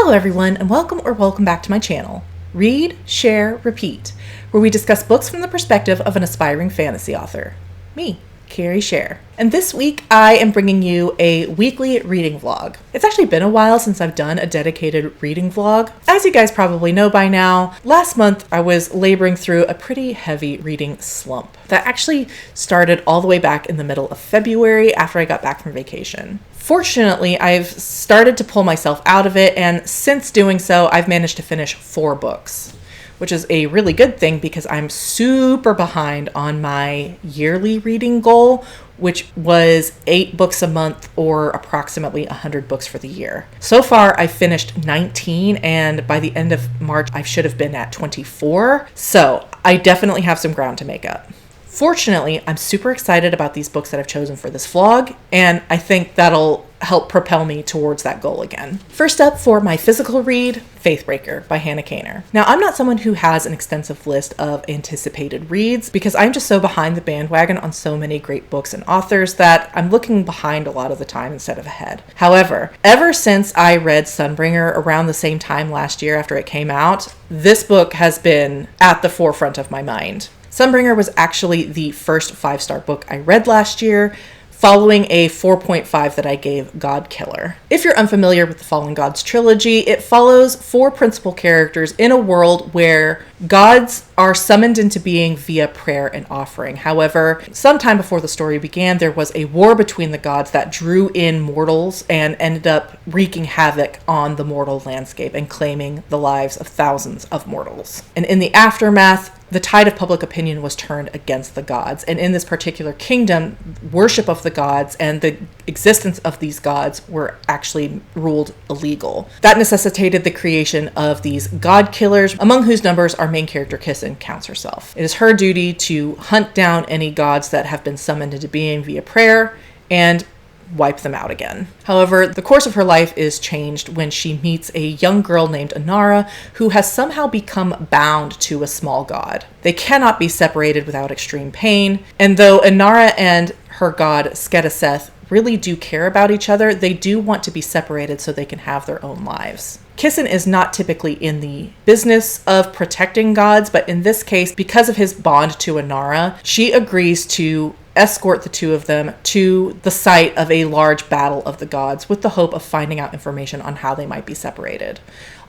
Hello everyone, and welcome back to my channel, Read, Share, Repeat, where we discuss books from the perspective of an aspiring fantasy author. Me, Carrie Share. And this week I am bringing you a weekly reading vlog. It's actually been a while since I've done a dedicated reading vlog. As you guys probably know by now, last month I was laboring through a pretty heavy reading slump that actually started all the way back in the middle of February after I got back from vacation. Fortunately, I've started to pull myself out of it, and since doing so, I've managed to finish 4 books, which is a really good thing because I'm super behind on my yearly reading goal, which was 8 books a month or approximately 100 books for the year. So far, I've finished 19, and by the end of March, I should have been at 24. So I definitely have some ground to make up. Fortunately, I'm super excited about these books that I've chosen for this vlog, and I think that'll help propel me towards that goal again. First up for my physical read, Faithbreaker by Hannah Kaner. Now, I'm not someone who has an extensive list of anticipated reads because I'm just so behind the bandwagon on so many great books and authors that I'm looking behind a lot of the time instead of ahead. However, ever since I read Sunbringer around the same time last year after it came out, this book has been at the forefront of my mind. Sunbringer was actually the first 5-star book I read last year, following a 4.5 that I gave Godkiller. If you're unfamiliar with the Fallen Gods trilogy, it follows 4 principal characters in a world where gods are summoned into being via prayer and offering. However, sometime before the story began, there was a war between the gods that drew in mortals and ended up wreaking havoc on the mortal landscape and claiming the lives of thousands of mortals. And in the aftermath, the tide of public opinion was turned against the gods. And in this particular kingdom, worship of the gods and the existence of these gods were actually ruled illegal. That necessitated the creation of these god killers, among whose numbers our main character Kissin counts herself. It is her duty to hunt down any gods that have been summoned into being via prayer and wipe them out again. However, the course of her life is changed when she meets a young girl named Inara who has somehow become bound to a small god. They cannot be separated without extreme pain, and though Inara and her god Skedaseth really do care about each other, they do want to be separated so they can have their own lives. Kissin is not typically in the business of protecting gods, but in this case, because of his bond to Inara, she agrees to escort the two of them to the site of a large battle of the gods with the hope of finding out information on how they might be separated.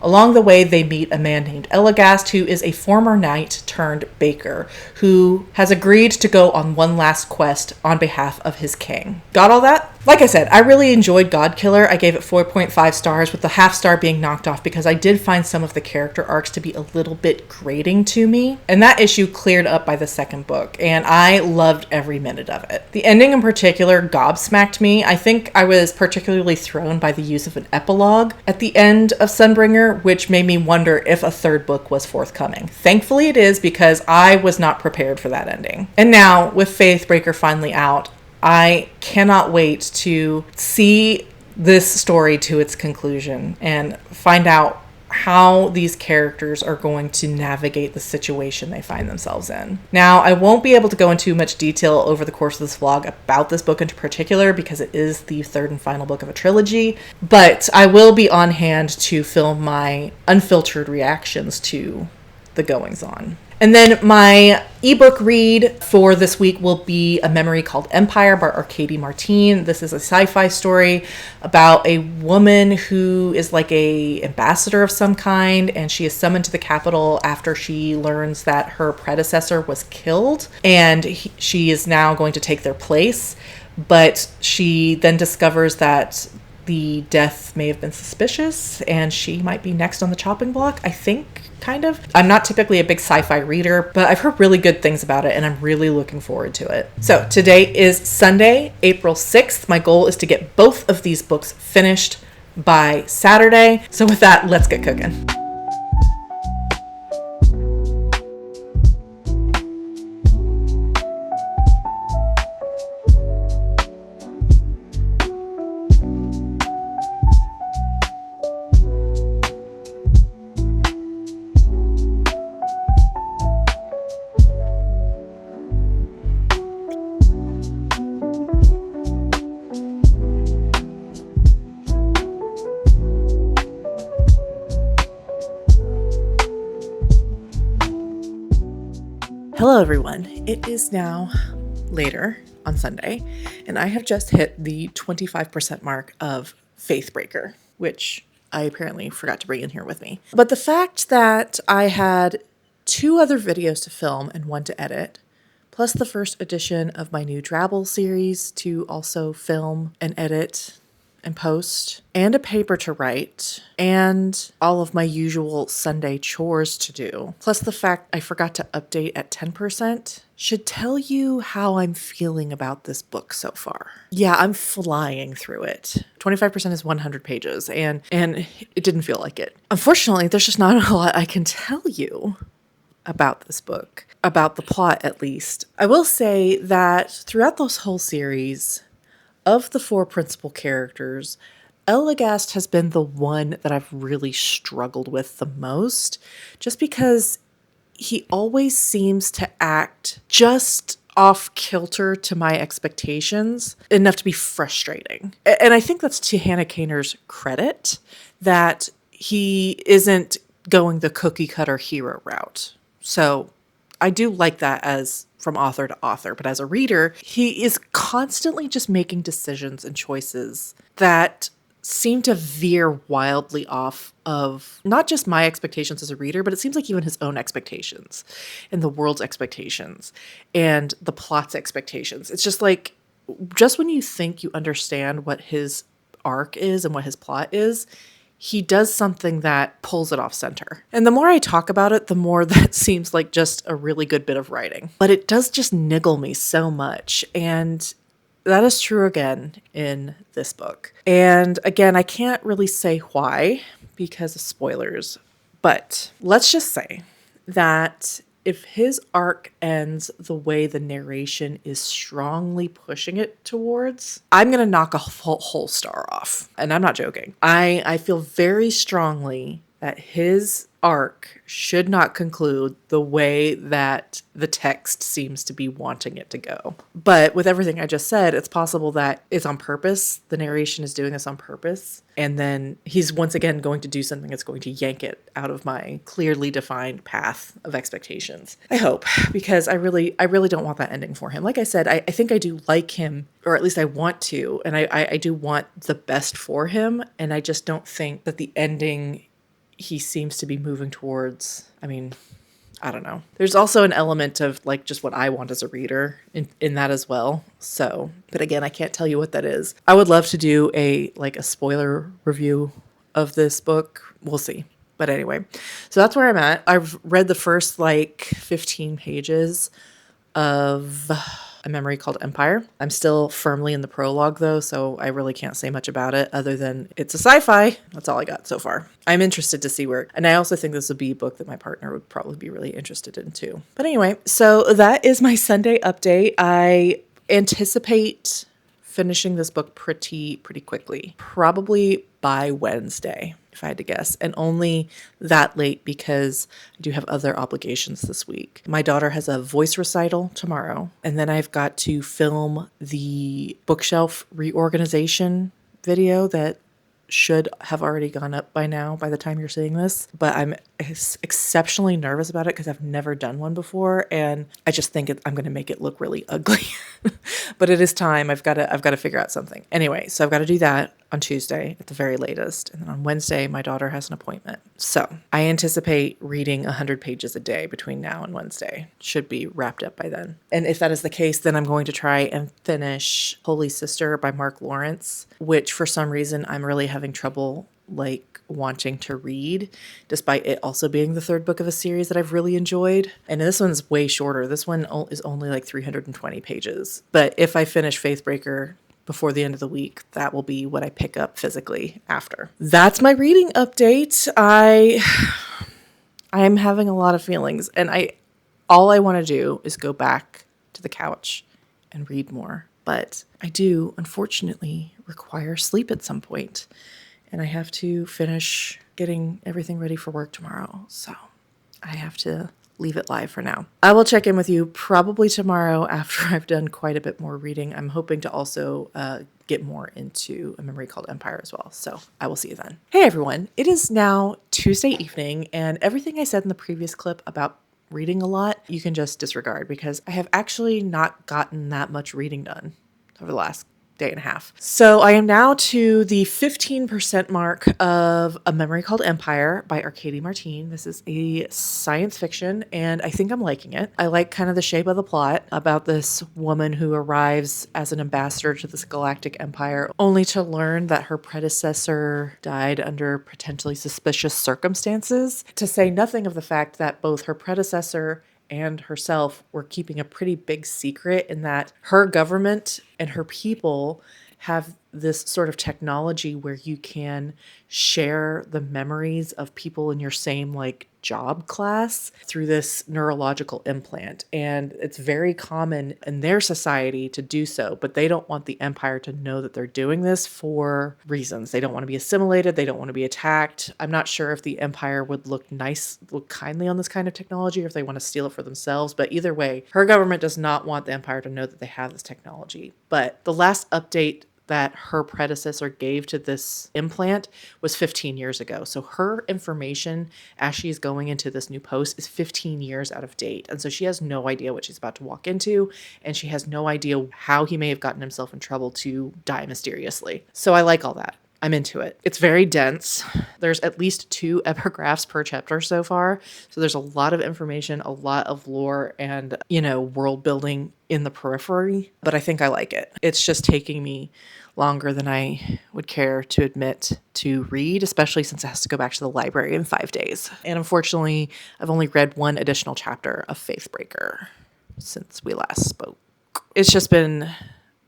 Along the way, they meet a man named Elagast, who is a former knight turned baker, who has agreed to go on one last quest on behalf of his king. Got all that? Like I said, I really enjoyed Godkiller. I gave it 4.5 stars, with the half star being knocked off because I did find some of the character arcs to be a little bit grating to me. And that issue cleared up by the second book, and I loved every minute of it. The ending in particular gobsmacked me. I think I was particularly thrown by the use of an epilogue at the end of Sunbringer, which made me wonder if a third book was forthcoming. Thankfully it is, because I was not prepared for that ending. And now, with Faithbreaker finally out, I cannot wait to see this story to its conclusion and find out how these characters are going to navigate the situation they find themselves in. Now, I won't be able to go into much detail over the course of this vlog about this book in particular because it is the 3rd and final book of a trilogy, but I will be on hand to film my unfiltered reactions to the goings-on. And then my ebook read for this week will be A Memory Called Empire by Arkady Martine. This is a sci-fi story about a woman who is like a ambassador of some kind, and she is summoned to the capital after she learns that her predecessor was killed, and she is now going to take their place. But she then discovers that the death may have been suspicious, and she might be next on the chopping block, I think. Kind of. I'm not typically a big sci-fi reader, but I've heard really good things about it, and I'm really looking forward to it. So today is Sunday, April 6th. My goal is to get both of these books finished by Saturday. So with that, let's get cooking. Hello everyone. It is now later on Sunday, and I have just hit the 25% mark of Faithbreaker, which I apparently forgot to bring in here with me. But the fact that I had 2 other videos to film and 1 to edit, plus the first edition of my new Drabble series to also film and edit and post, and a paper to write, and all of my usual Sunday chores to do, plus the fact I forgot to update at 10%, should tell you how I'm feeling about this book so far. Yeah, I'm flying through it. 25% is 100 pages, and it didn't feel like it. Unfortunately, there's just not a lot I can tell you about this book, about the plot at least. I will say that throughout this whole series, of the 4 principal characters, Elagast has been the one that I've really struggled with the most, just because he always seems to act just off kilter to my expectations, enough to be frustrating. And I think that's to Hannah Kaner's credit, that he isn't going the cookie cutter hero route. So I do like that as from author to author, but as a reader, he is constantly just making decisions and choices that seem to veer wildly off of not just my expectations as a reader, but it seems like even his own expectations and the world's expectations and the plot's expectations. It's just like, just when you think you understand what his arc is and what his plot is, he does something that pulls it off center. And the more I talk about it, the more that seems like just a really good bit of writing. But it does just niggle me so much. And that is true again in this book. And again, I can't really say why because of spoilers. But let's just say that if his arc ends the way the narration is strongly pushing it towards, I'm going to knock a whole star off. And I'm not joking. I feel very strongly that his arc should not conclude the way that the text seems to be wanting it to go. But with everything I just said, it's possible that it's on purpose. The narration is doing this on purpose. And then he's once again going to do something that's going to yank it out of my clearly defined path of expectations. I hope, because I really don't want that ending for him. Like I said, I think I do like him, or at least I want to, and I do want the best for him. And I just don't think that the ending he seems to be moving towards, I mean, I don't know. There's also an element of like just what I want as a reader in that as well. So, but again, I can't tell you what that is. I would love to do a spoiler review of this book. We'll see. But anyway, so that's where I'm at. I've read the first 15 pages of A Memory Called Empire. I'm still firmly in the prologue though, so I really can't say much about it other than it's a sci-fi. That's all I got so far. I'm interested to see and I also think this would be a book that my partner would probably be really interested in too. But anyway, so that is my Sunday update. I anticipate finishing this book pretty quickly, probably by Wednesday, if I had to guess, and only that late because I do have other obligations this week. My daughter has a voice recital tomorrow, and then I've got to film the bookshelf reorganization video that should have already gone up by now by the time you're seeing this, but I'm exceptionally nervous about it because I've never done one before, and I just think I'm going to make it look really ugly. But it is time. I've got to figure out something. Anyway, so I've got to do that on Tuesday at the very latest, and then on Wednesday my daughter has an appointment. So I anticipate reading 100 pages a day between now and Wednesday. Should be wrapped up by then. And if that is the case, then I'm going to try and finish Holy Sister by Mark Lawrence, which for some reason I'm really having trouble wanting to read, despite it also being the 3rd book of a series that I've really enjoyed. And this one's way shorter. This one is only 320 pages. But if I finish Faithbreaker before the end of the week, that will be what I pick up physically after. That's my reading update. I'm having a lot of feelings, and all I want to do is go back to the couch and read more. But I do, unfortunately, require sleep at some point. And I have to finish getting everything ready for work tomorrow. So I have to leave it live for now. I will check in with you probably tomorrow after I've done quite a bit more reading. I'm hoping to also get more into A Memory Called Empire as well. So I will see you then. Hey everyone, it is now Tuesday evening, and everything I said in the previous clip about reading a lot, you can just disregard, because I have actually not gotten that much reading done over the last day and a half. So I am now to the 15% mark of A Memory Called Empire by Arkady Martine. This is a science fiction, and I think I'm liking it. I like kind of the shape of the plot about this woman who arrives as an ambassador to this galactic empire, only to learn that her predecessor died under potentially suspicious circumstances, to say nothing of the fact that both her predecessor and herself were keeping a pretty big secret, in that her government and her people have this sort of technology where you can share the memories of people in your same like job class through this neurological implant. And it's very common in their society to do so, but they don't want the empire to know that they're doing this for reasons. They don't want to be assimilated. They don't want to be attacked. I'm not sure if the empire would look kindly on this kind of technology, or if they want to steal it for themselves. But either way, her government does not want the empire to know that they have this technology. But the last update that her predecessor gave to this implant was 15 years ago. So her information as she's going into this new post is 15 years out of date. And so she has no idea what she's about to walk into, and she has no idea how he may have gotten himself in trouble to die mysteriously. So I like all that. I'm into it. It's very dense. There's at least 2 epigraphs per chapter so far. So there's a lot of information, a lot of lore, and, world building in the periphery. But I think I like it. It's just taking me longer than I would care to admit to read, especially since it has to go back to the library in 5 days. And unfortunately, I've only read 1 additional chapter of Faithbreaker since we last spoke. It's just been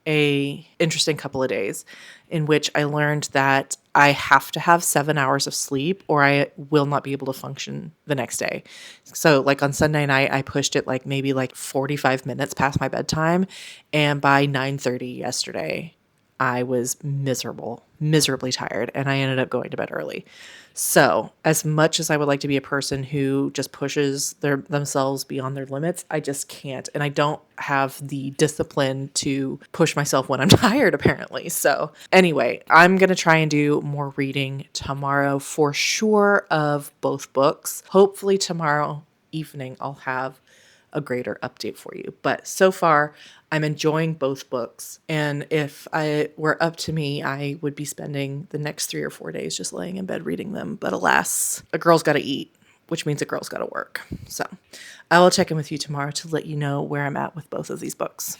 a interesting couple of days in which I learned that I have to have 7 hours of sleep or I will not be able to function the next day. So like on Sunday night, I pushed it maybe 45 minutes past my bedtime. And by 9:30 yesterday, I was miserably tired, and I ended up going to bed early. So as much as I would like to be a person who just pushes themselves beyond their limits, I just can't. And I don't have the discipline to push myself when I'm tired, apparently. So anyway, I'm going to try and do more reading tomorrow for sure of both books. Hopefully tomorrow evening I'll have a greater update for you. But so far, I'm enjoying both books. And if I were up to me, I would be spending the next 3 or 4 days just laying in bed reading them. But alas, a girl's got to eat, which means a girl's got to work. So I will check in with you tomorrow to let you know where I'm at with both of these books.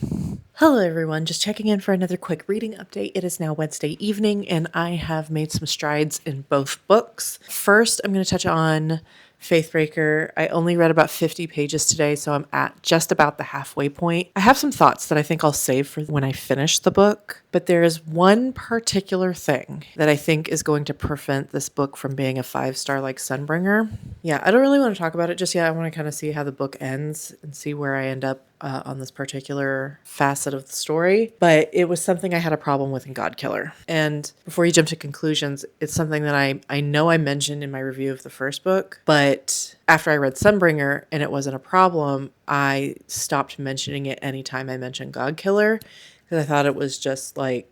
Hello, everyone. Just checking in for another quick reading update. It is now Wednesday evening, and I have made some strides in both books. First, I'm going to touch on Faithbreaker. I only read about 50 pages today, so I'm at just about the halfway point. I have some thoughts that I think I'll save for when I finish the book, but there is one particular thing that I think is going to prevent this book from being a 5-star like Sunbringer. Yeah, I don't really want to talk about it just yet. I want to kind of see how the book ends and see where I end up on this particular facet of the story, but it was something I had a problem with in Godkiller. And before you jump to conclusions, it's something that I know I mentioned in my review of the first book, but after I read Sunbringer and it wasn't a problem, I stopped mentioning it anytime I mentioned Godkiller, because I thought it was just I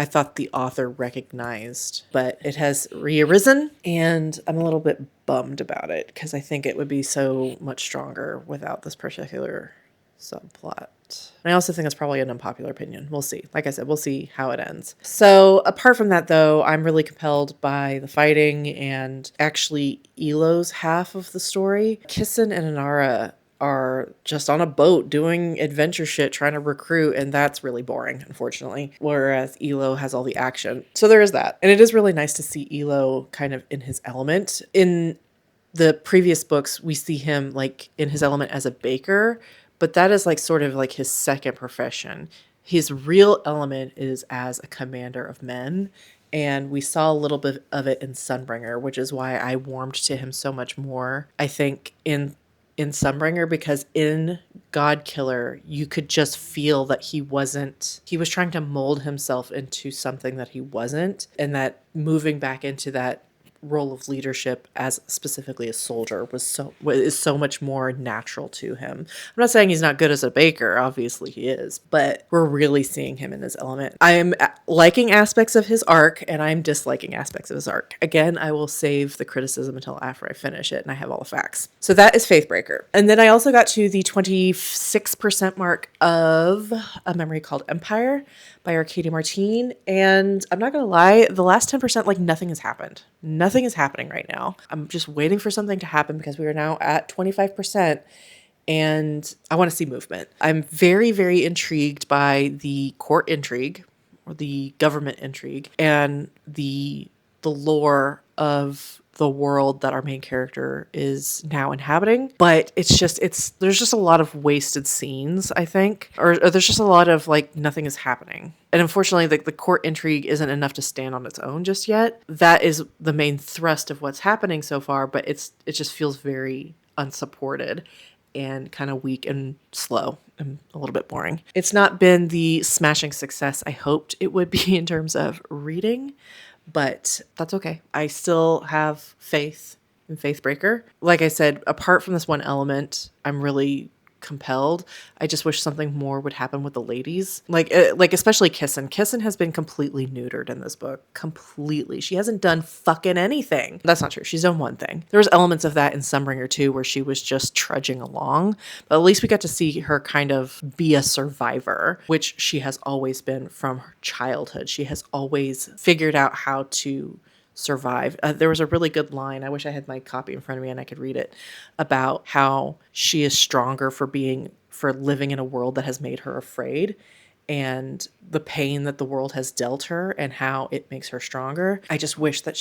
thought the author recognized, but it has rearisen, and I'm a little bit bummed about it because I think it would be so much stronger without this particular subplot. And I also think it's probably an unpopular opinion. We'll see. Like I said, we'll see how it ends. So apart from that, though, I'm really compelled by the fighting and actually Elo's half of the story. Kissen and Inara are just on a boat doing adventure shit, trying to recruit, and that's really boring, unfortunately, whereas Elo has all the action. So there is that. And it is really nice to see Elo kind of in his element. In the previous books, we see him in his element as a baker, but that is sort of his second profession. His real element is as a commander of men, and we saw a little bit of it in Sunbringer, which is why I warmed to him so much more, I think, in Sunbringer, because in Godkiller, you could just feel that he was trying to mold himself into something that he wasn't, and that moving back into that role of leadership as specifically a soldier is so much more natural to him. I'm not saying he's not good as a baker, obviously he is, but we're really seeing him in his element. I am liking aspects of his arc and I'm disliking aspects of his arc. Again, I will save the criticism until after I finish it and I have all the facts. So that is Faithbreaker. And then I also got to the 26% mark of A Memory Called Empire by Arcadia Martine. And I'm not going to lie, the last 10%, like nothing has happened. Nothing is happening right now. I'm just waiting for something to happen because we are now at 25% and I want to see movement. I'm very, very intrigued by the court intrigue or the government intrigue and the lore of the world that our main character is now inhabiting. But there's just a lot of wasted scenes, I think, or there's just a lot of like nothing is happening. And unfortunately, the court intrigue isn't enough to stand on its own just yet. That is the main thrust of what's happening so far, but it just feels very unsupported and kind of weak and slow and a little bit boring. It's not been the smashing success I hoped it would be in terms of reading, but that's okay. I still have faith in Faithbreaker. Like I said, apart from this one element, I'm really compelled. I just wish something more would happen with the ladies. Like especially Kissin. Kissin has been completely neutered in this book. Completely. She hasn't done fucking anything. That's not true. She's done one thing. There was elements of that in Sunbringer too, where she was just trudging along. But at least we got to see her kind of be a survivor, which she has always been from her childhood. She has always figured out how to survive. There was a really good line, I wish I had my copy in front of me and I could read it, about how she is stronger for living in a world that has made her afraid and the pain that the world has dealt her and how it makes her stronger. I just wish that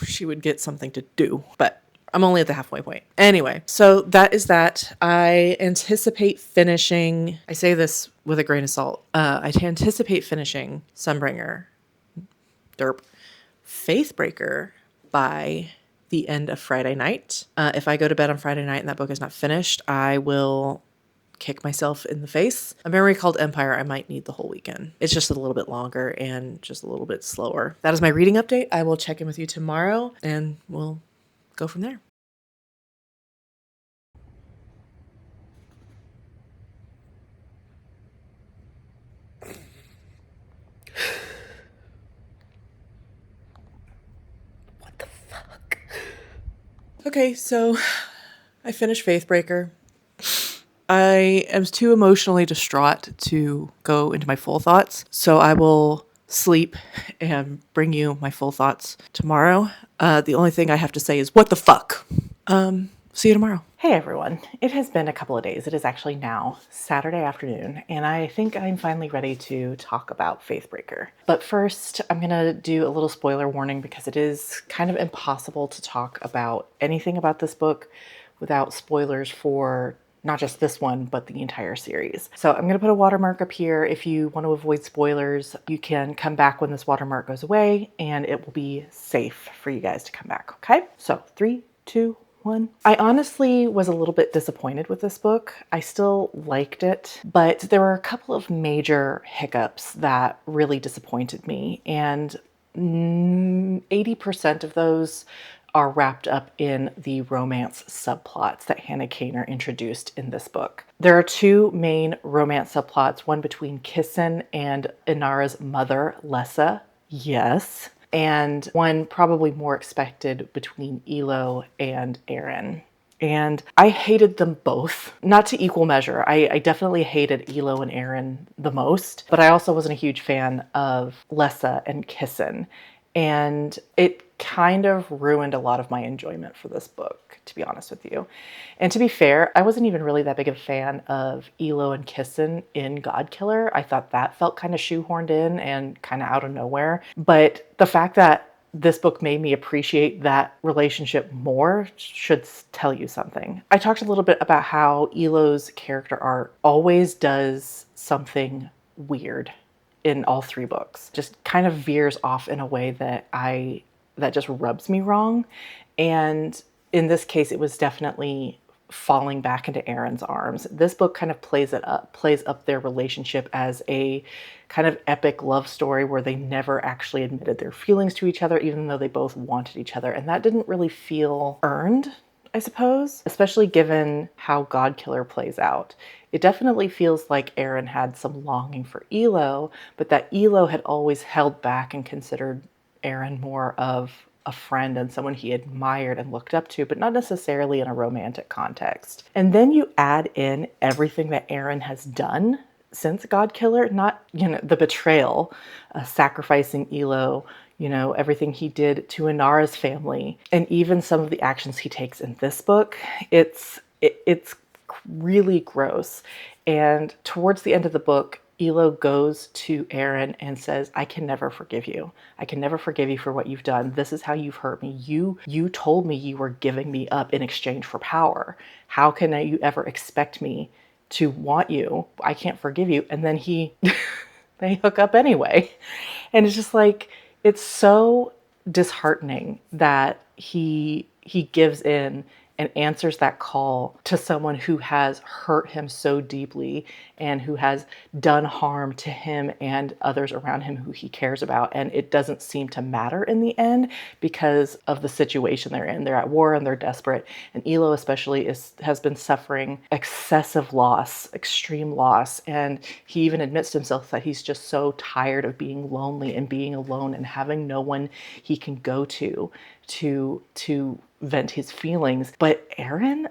she would get something to do, but I'm only at the halfway point. Anyway, so that is that. I anticipate finishing, I say this with a grain of salt, I anticipate finishing Sunbringer, Faithbreaker by the end of Friday night. If I go to bed on Friday night and that book is not finished, I will kick myself in the face. A Memory Called Empire, I might need the whole weekend. It's just a little bit longer and just a little bit slower. That is my reading update. I will check in with you tomorrow and we'll go from there. Okay, so I finished Faithbreaker. I am too emotionally distraught to go into my full thoughts, so I will sleep and bring you my full thoughts tomorrow. The only thing I have to say is, what the fuck? See you tomorrow. Hey everyone, it has been a couple of days. It is actually now Saturday afternoon, and I think I'm finally ready to talk about Faithbreaker. But first, I'm gonna do a little spoiler warning because it is kind of impossible to talk about anything about this book without spoilers for not just this one, but the entire series. So I'm gonna put a watermark up here. If you want to avoid spoilers, you can come back when this watermark goes away and it will be safe for you guys to come back, okay? So 3, 2, 1. I honestly was a little bit disappointed with this book. I still liked it, but there were a couple of major hiccups that really disappointed me, and 80% of those are wrapped up in the romance subplots that Hannah Kaner introduced in this book. There are two main romance subplots, one between Kissin and Inara's mother, Lessa. Yes. And one probably more expected between Elo and Aaron. And I hated them both, not to equal measure. I definitely hated Elo and Aaron the most, but I also wasn't a huge fan of Lessa and Kissin. And it kind of ruined a lot of my enjoyment for this book, to be honest with you. And to be fair, I wasn't even really that big of a fan of Elo and Kissin in Godkiller. I thought that felt kind of shoehorned in and kind of out of nowhere. But the fact that this book made me appreciate that relationship more should tell you something. I talked a little bit about how Elo's character arc always does something weird in all three books. Just kind of veers off in a way that just rubs me wrong. And in this case, it was definitely falling back into Aaron's arms. This book kind of plays up their relationship as a kind of epic love story where they never actually admitted their feelings to each other, even though they both wanted each other. And that didn't really feel earned, I suppose, especially given how Godkiller plays out. It definitely feels like Aaron had some longing for Elo, but that Elo had always held back and considered Aaron more of a friend and someone he admired and looked up to, but not necessarily in a romantic context. And then you add in everything that Aaron has done since Godkiller, not, the betrayal, sacrificing Elo, everything he did to Inara's family, and even some of the actions he takes in this book. It's really gross. And towards the end of the book, Elo goes to Aaron and says, I can never forgive you. I can never forgive you for what you've done. This is how you've hurt me. You told me you were giving me up in exchange for power. How can you ever expect me to want you? I can't forgive you. And then they hook up anyway. And it's just like, it's so disheartening that he gives in and answers that call to someone who has hurt him so deeply and who has done harm to him and others around him who he cares about. And it doesn't seem to matter in the end because of the situation they're in. They're at war and they're desperate. And Elo especially has been suffering excessive loss, extreme loss. And he even admits to himself that he's just so tired of being lonely and being alone and having no one he can go to vent his feelings. But Aaron,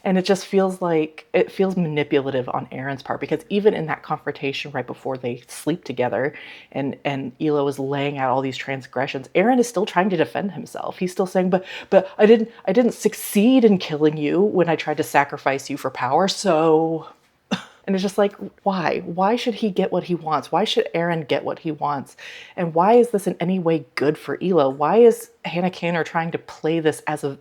and it feels manipulative on Aaron's part, because even in that confrontation right before they sleep together and Elo is laying out all these transgressions, Aaron is still trying to defend himself. He's still saying, but I didn't succeed in killing you when I tried to sacrifice you for power. So, and it's just like, why should he get what he wants? Why should Aaron get what he wants? And why is this in any way good for Elo? Why is Hannah Kanner trying to play this as the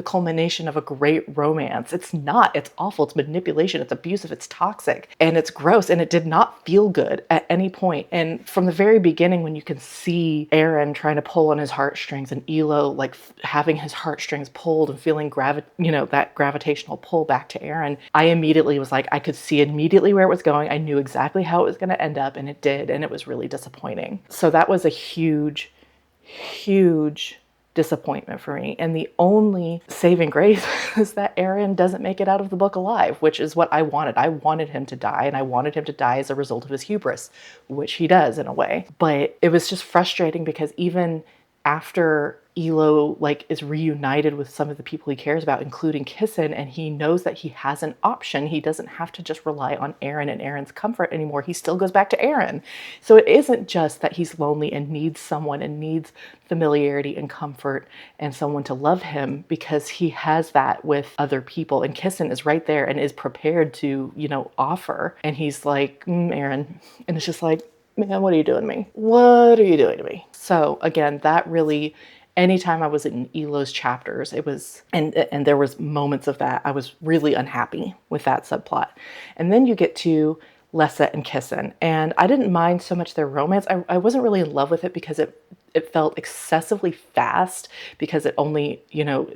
culmination of a great romance? It's not. It's awful. It's manipulation. It's abusive. It's toxic. And it's gross. And it did not feel good at any point. And from the very beginning, when you can see Aaron trying to pull on his heartstrings and Elo like having his heartstrings pulled and feeling that gravitational pull back to Aaron, I immediately was like, I could see immediately where it was going. I knew exactly how it was going to end up, and it did. And it was really disappointing. So that was a huge disappointment for me. And the only saving grace is that Aaron doesn't make it out of the book alive, which is what I wanted. I wanted him to die, and I wanted him to die as a result of his hubris, which he does in a way. But it was just frustrating because even after Elo is reunited with some of the people he cares about, including Kissen, and he knows that he has an option. He doesn't have to just rely on Aaron and Aaron's comfort anymore. He still goes back to Aaron. So it isn't just that he's lonely and needs someone and needs familiarity and comfort and someone to love him, because he has that with other people. And Kissen is right there and is prepared to, offer. And he's like, Aaron. And it's just like, man, what are you doing to me? What are you doing to me? So again, that really, anytime I was in Elo's chapters, it was, and there was moments of that, I was really unhappy with that subplot. And then you get to Lessa and Kissen, and I didn't mind so much their romance. I wasn't really in love with it because it felt excessively fast, because it only,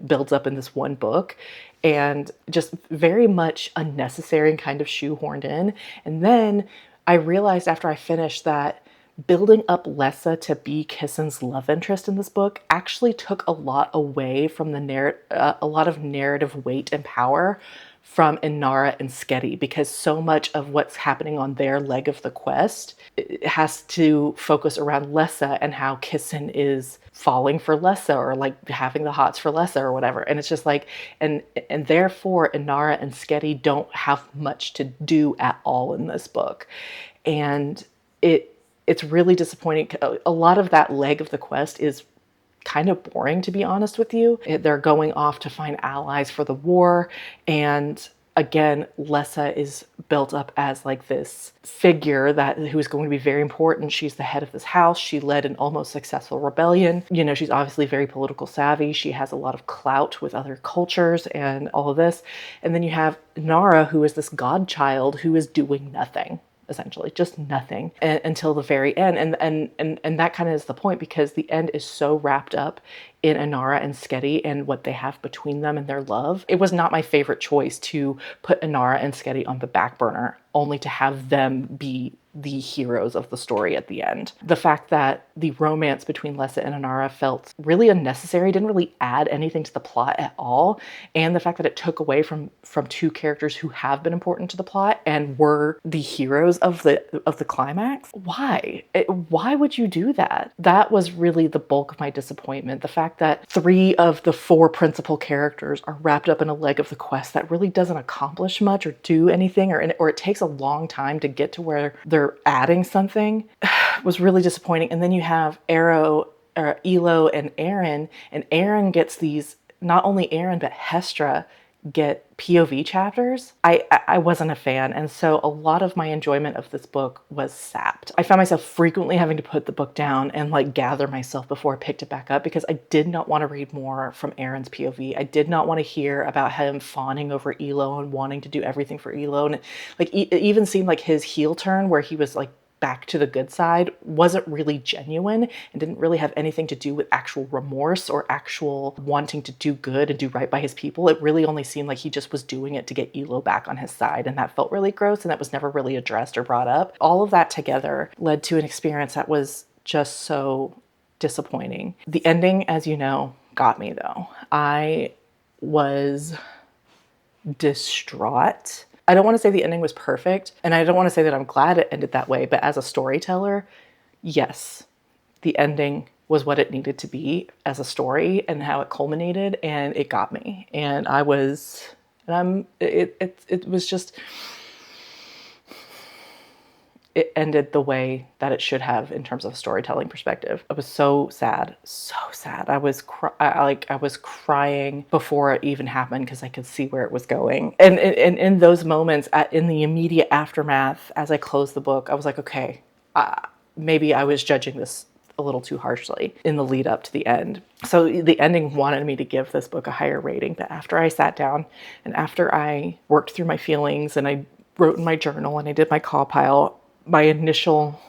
builds up in this one book, and just very much unnecessary and kind of shoehorned in. And then I realized after I finished that building up Lessa to be Kissen's love interest in this book actually took a lot away from a lot of narrative weight and power from Inara and Skedi, because so much of what's happening on their leg of the quest has to focus around Lessa and how Kissen is falling for Lessa, or having the hots for Lessa or whatever. And it's just like, and therefore Inara and Skedi don't have much to do at all in this book. And it's really disappointing. A lot of that leg of the quest is kind of boring, to be honest with you. They're going off to find allies for the war. And again, Lessa is built up as this figure who's going to be very important. She's the head of this house. She led an almost successful rebellion. She's obviously very political savvy. She has a lot of clout with other cultures and all of this. And then you have Nara, who is this godchild who is doing nothing. essentially, just nothing until the very end. And that kind of is the point, because the end is so wrapped up in Inara and Skedi and what they have between them and their love. It was not my favorite choice to put Inara and Skedi on the back burner, only to have them be the heroes of the story at the end. The fact that the romance between Lessa and Inara felt really unnecessary, didn't really add anything to the plot at all, and the fact that it took away from two characters who have been important to the plot and were the heroes of the climax. Why would you do that? That was really the bulk of my disappointment. The fact that 3 of the 4 principal characters are wrapped up in a leg of the quest that really doesn't accomplish much or do anything, or it takes a long time to get to where they're adding something, was really disappointing. And then you have Elo and Aaron, and Aaron gets these, not only Aaron but Hestra get POV chapters. I wasn't a fan, and so a lot of my enjoyment of this book was sapped. I found myself frequently having to put the book down and like gather myself before I picked it back up, because I did not want to read more from Aaron's POV. I did not want to hear about him fawning over Elo and wanting to do everything for Elo, and like it even seemed like his heel turn, where he was like back to the good side, wasn't really genuine and didn't really have anything to do with actual remorse or actual wanting to do good and do right by his people. It really only seemed like he just was doing it to get Elo back on his side, and that felt really gross, and that was never really addressed or brought up. All of that together led to an experience that was just so disappointing. The ending, as you know, got me though. I was distraught. I don't want to say the ending was perfect, and I don't want to say that I'm glad it ended that way, but as a storyteller, yes, the ending was what it needed to be as a story and how it culminated, and it got me. And it was just, it ended the way that it should have in terms of a storytelling perspective. I was so sad, so sad. I was crying before it even happened, because I could see where it was going. And in those moments, in the immediate aftermath, as I closed the book, I was like, okay, maybe I was judging this a little too harshly in the lead up to the end. So the ending wanted me to give this book a higher rating, but after I sat down and after I worked through my feelings and I wrote in my journal and I did my call pile, my initial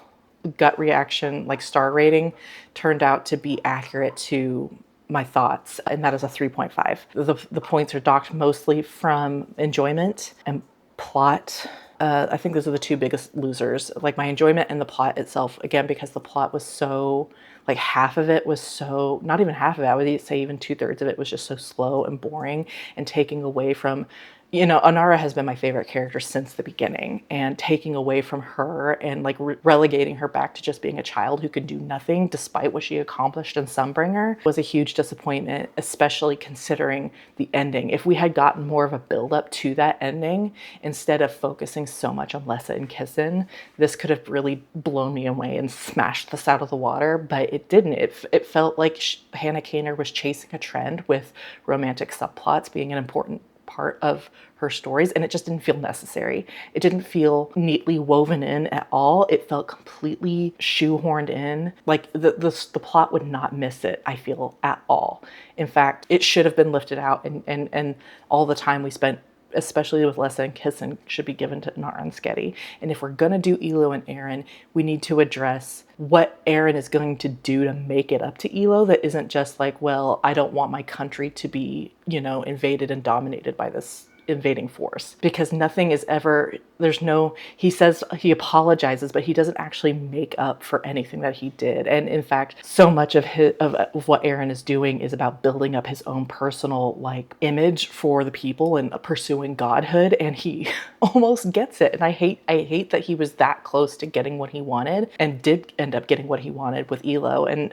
gut reaction, like star rating, turned out to be accurate to my thoughts, and that is a 3.5. The points are docked mostly from enjoyment and plot. I think those are the 2 biggest losers, like my enjoyment and the plot itself. Again, because the plot was so, like half of it was so, not even half of it, I would say even 2/3 of it was just so slow and boring and taking away from, you know, Inara has been my favorite character since the beginning, and taking away from her and like relegating her back to just being a child who could do nothing despite what she accomplished in Sunbringer was a huge disappointment, especially considering the ending. If we had gotten more of a build up to that ending instead of focusing so much on Lessa and Kissen, this could have really blown me away and smashed this out of the water, but it didn't. It felt like Hannah Kaner was chasing a trend with romantic subplots being an important part of her stories, and it just didn't feel necessary. It didn't feel neatly woven in at all. It felt completely shoehorned in. Like the plot would not miss it, I feel, at all. In fact, it should have been lifted out, and all the time we spent, especially with Lessa and Kissen, should be given to Inara and Skedi. And if we're gonna do Elo and Aaron, we need to address what Aaron is going to do to make it up to Elo, that isn't just like, well, I don't want my country to be, you know, invaded and dominated by this invading force, because nothing is ever, he says he apologizes, but he doesn't actually make up for anything that he did. And in fact, so much of what Aaron is doing is about building up his own personal like image for the people and pursuing godhood, and he almost gets it. And I hate that he was that close to getting what he wanted and did end up getting what he wanted with Elo. And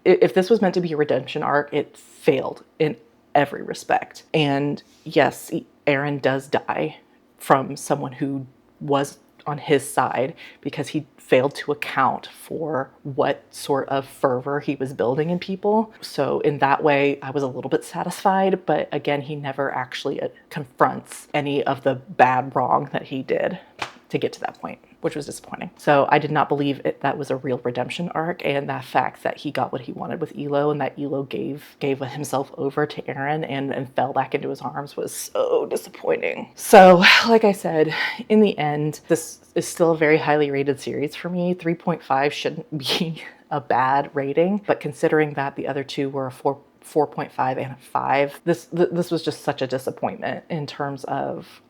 if this was meant to be a redemption arc, it failed in every respect. And yes, Aaron does die from someone who was on his side, because he failed to account for what sort of fervor he was building in people. So in that way, I was a little bit satisfied, but again, he never actually confronts any of the bad wrong that he did. to get to that point, which was disappointing. So I did not believe that was a real redemption arc, and that fact that he got what he wanted with Elo, and that Elo gave himself over to Eren and fell back into his arms was so disappointing. So like I said, in the end, this is still a very highly rated series for me. 3.5 shouldn't be a bad rating, but considering that the other two were a 4.5 and a 5, this was just such a disappointment in terms of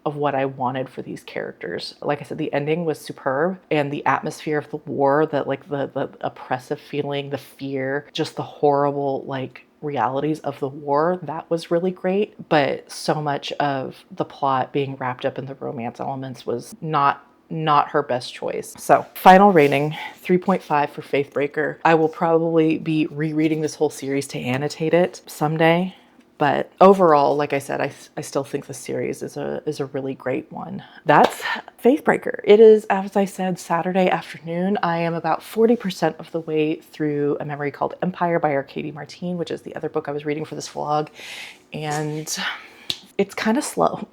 what I wanted for these characters. Like I said, the ending was superb, and the atmosphere of the war, that like the oppressive feeling, the fear, just the horrible like realities of the war, that was really great. But so much of the plot being wrapped up in the romance elements was not her best choice. So final rating, 3.5 for Faithbreaker. I will probably be rereading this whole series to annotate it someday. But overall, like I said, I still think the series is a really great one. That's Faithbreaker. It is, as I said, Saturday afternoon. I am about 40% of the way through A Memory Called Empire by Arkady Martine, which is the other book I was reading for this vlog. And it's kind of slow.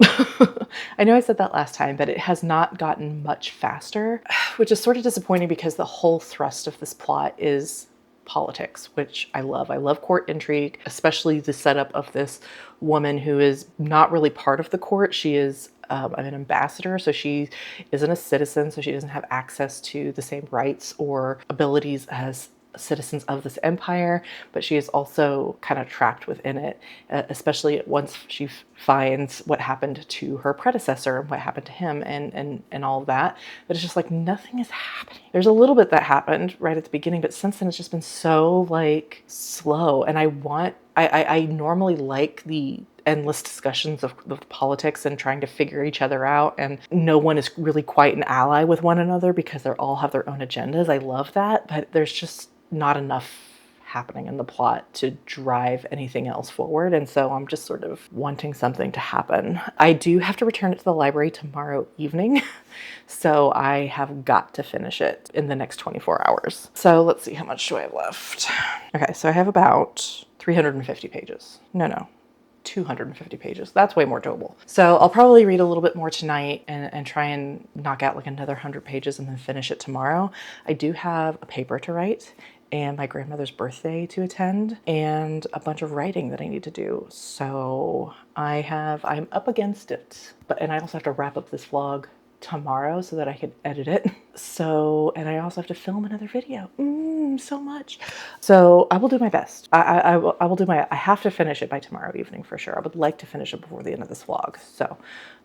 I know I said that last time, but it has not gotten much faster, which is sort of disappointing because the whole thrust of this plot is politics, which I love. I love court intrigue, especially the setup of this woman who is not really part of the court. She is an ambassador, so she isn't a citizen, so she doesn't have access to the same rights or abilities as citizens of this empire, but she is also kind of trapped within it, especially once she finds what happened to her predecessor and what happened to him and all of that. But it's just like nothing is happening. There's a little bit that happened right at the beginning, but since then it's just been so like slow. And I normally like the endless discussions of politics and trying to figure each other out, and no one is really quite an ally with one another because they all have their own agendas. I love that, but there's just not enough happening in the plot to drive anything else forward, and so I'm just sort of wanting something to happen. I do have to return it to the library tomorrow evening, so I have got to finish it in the next 24 hours. So let's see, how much do I have left? Okay, so I have about 350 pages. No. 250 pages. That's way more doable. So I'll probably read a little bit more tonight and try and knock out like another 100 pages and then finish it tomorrow. I do have a paper to write and my grandmother's birthday to attend and a bunch of writing that I need to do. So I'm up against it. And I also have to wrap up this vlog tomorrow so that I can edit it. So, and I also have to film another video. So much. So I will do my best. I will do I have to finish it by tomorrow evening for sure. I would like to finish it before the end of this vlog. So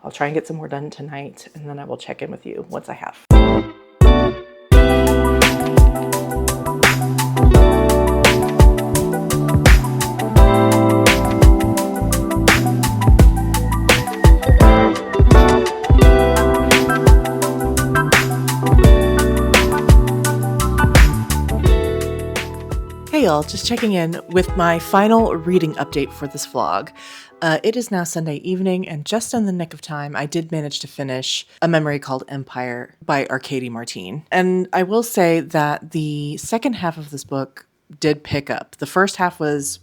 I'll try and get some more done tonight, and then I will check in with you once I have. Hey y'all, just checking in with my final reading update for this vlog. It is now Sunday evening, and just in the nick of time, I did manage to finish A Memory Called Empire by Arkady Martine. And I will say that the second half of this book did pick up. The first half was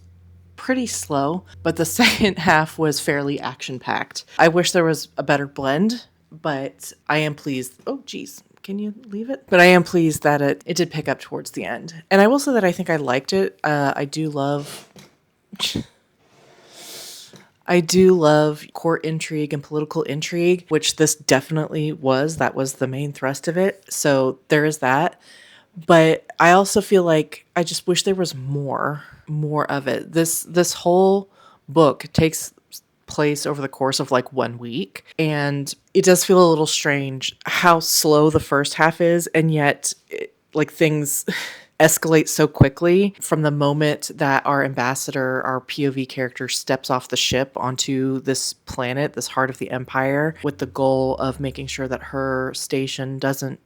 pretty slow, but the second half was fairly action-packed. I wish there was a better blend, but I am pleased. Oh, geez. Can you leave it? But I am pleased that it did pick up towards the end. And I will say that I think I liked it. I do love court intrigue and political intrigue, which this definitely was. That was the main thrust of it. So there is that. But I also feel like I just wish there was more of it. This whole book takes place over the course of like 1 week, and it does feel a little strange how slow the first half is, and yet like things escalate so quickly from the moment that our ambassador, our POV character, steps off the ship onto this planet, this heart of the empire, with the goal of making sure that her station doesn't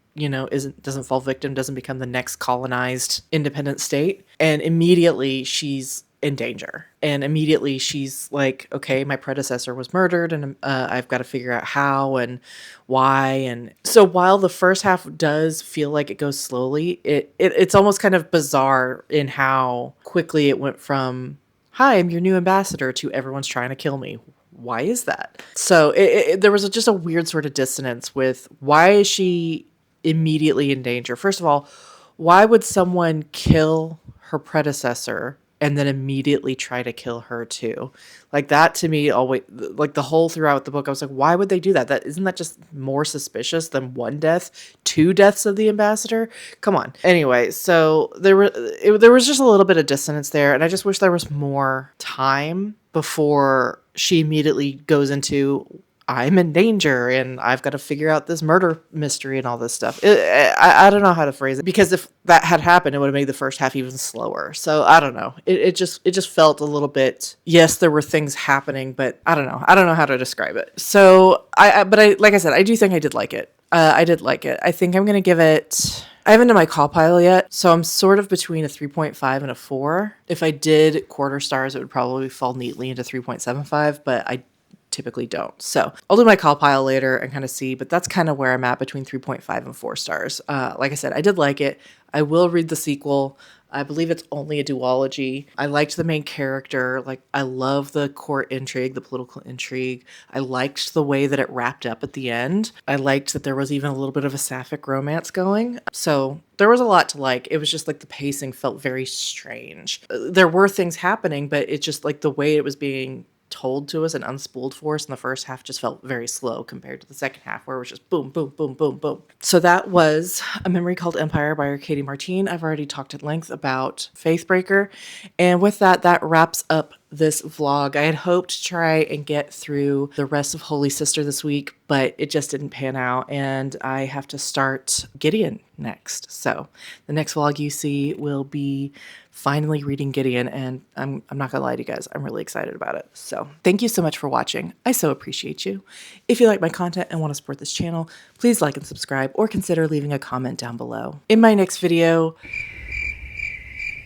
fall victim, doesn't become the next colonized independent state. And immediately she's in danger. And immediately she's like, okay, my predecessor was murdered, and I've got to figure out how and why. And so while the first half does feel like it goes slowly, it's almost kind of bizarre in how quickly it went from, hi, I'm your new ambassador, to everyone's trying to kill me. why is that? So there was just a weird sort of dissonance with why is she immediately in danger? First of all, why would someone kill her predecessor and then immediately try to kill her too? Like that to me always, like the whole throughout the book, I was like, why would they do that? Isn't that just more suspicious than one death, two deaths of the ambassador? Come on. Anyway, so there was just a little bit of dissonance there, and I just wish there was more time before she immediately goes into, I'm in danger and I've got to figure out this murder mystery and all this stuff. I don't know how to phrase it, because if that had happened, it would have made the first half even slower. So I don't know. It just felt a little bit, yes, there were things happening, but I don't know. I don't know how to describe it. So like I said, I do think I did like it. I did like it. I think I'm going to give it, I haven't done my call pile yet, so I'm sort of between a 3.5 and a 4. If I did quarter stars, it would probably fall neatly into 3.75, but I typically don't. So I'll do my call pile later and kind of see, but that's kind of where I'm at, between 3.5 and 4 stars. Like I said, I did like it. I will read the sequel. I believe it's only a duology. I liked the main character. Like, I love the court intrigue, the political intrigue. I liked the way that it wrapped up at the end. I liked that there was even a little bit of a sapphic romance going. So there was a lot to like. It was just like the pacing felt very strange. There were things happening, but it's just like the way it was being told to us and unspooled for us in the first half just felt very slow compared to the second half, where it was just boom, boom, boom, boom, boom. So that was A Memory Called Empire by Katie Martine. I've already talked at length about Faithbreaker. And with that, that wraps up this vlog. I had hoped to try and get through the rest of Holy Sister this week, but it just didn't pan out, and I have to start Gideon next. So the next vlog you see will be finally reading Gideon, and I'm not gonna lie to you guys, I'm really excited about it. So thank you so much for watching. I so appreciate you. If you like my content and want to support this channel, please like and subscribe, or consider leaving a comment down below. In my next video,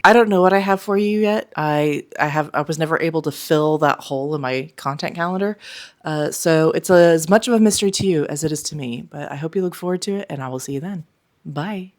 I don't know what I have for you yet. I was never able to fill that hole in my content calendar. So it's as much of a mystery to you as it is to me, but I hope you look forward to it, and I will see you then. Bye.